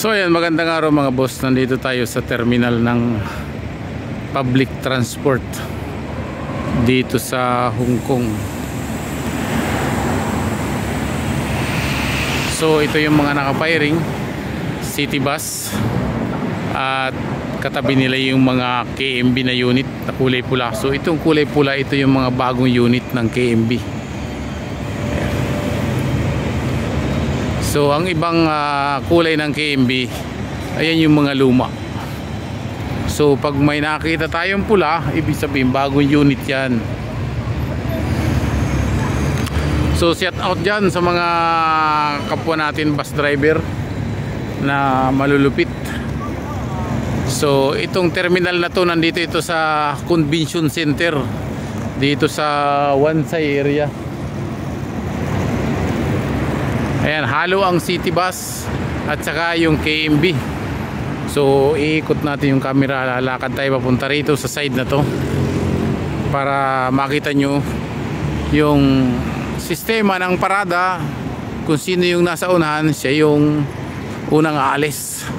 So ayan, magandang araw mga boss. Nandito tayo sa terminal ng public transport dito sa Hong Kong. So ito yung mga nakapiring city bus at katabi nila yung mga KMB na unit na kulay pula. So itong kulay pula, ito yung mga bagong unit ng KMB. So ang ibang kulay ng KMB, ayan yung mga luma. So pag may nakita tayong pula, ibig sabihin bagong unit yan. So shout out dyan sa mga kapwa natin bus driver na malulupit. So itong terminal na to, nandito ito sa convention center dito sa Wansay area. Ayan, halo ang city bus at saka yung KMB. So iikot natin yung camera, lalakad tayo papunta rito sa side na to para makita nyo yung sistema ng parada, kung sino yung nasa unahan, siya yung unang aalis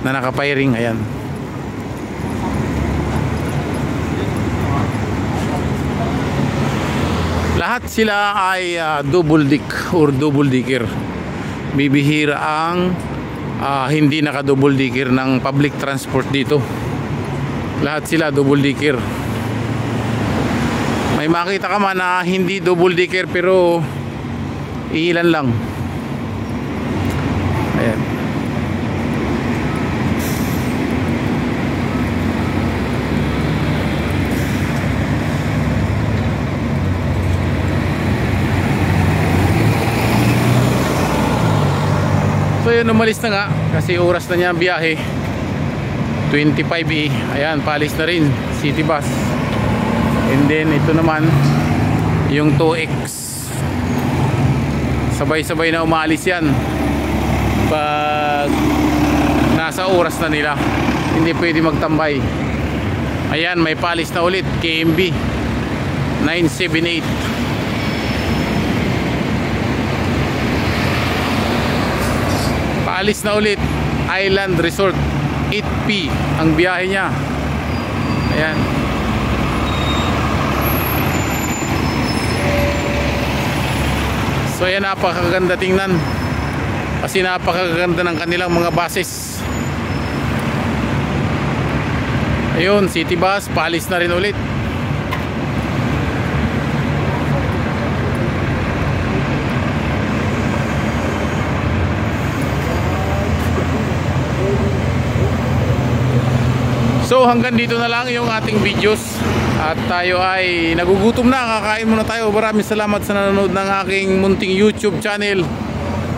na nakapiring. Ayan, lahat sila ay double deck or double decker. Bibihira ang hindi naka double decker ng public transport dito. Lahat sila double decker. May makita ka man na hindi double decker pero ilan lang. Ayan. So yun, umalis na nga kasi oras na niya ang biyahe. 25E. Ayan, paalis na rin city bus. And then ito naman yung 2X. Sabay-sabay na umaalis yan pag nasa oras na nila. Hindi pwede magtambay. Ayan, may paalis na ulit KMB 978. Alis na ulit Island Resort 8P ang biyahe niya. Ayan. So ayan, napakaganda tingnan kasi napakaganda ng kanilang mga buses. Ayun, city bus paalis na rin ulit. So hanggang dito na lang yung ating videos at tayo ay nagugutom na, kakain muna tayo. Maraming salamat sa nanonood ng aking munting YouTube channel,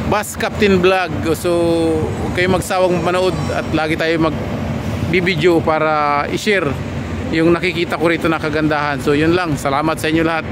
Bus Captain Vlog. So huwag kayong magsawang manood at lagi tayo mag-video para i-share yung nakikita ko rito na kagandahan. So yun lang, salamat sa inyo lahat.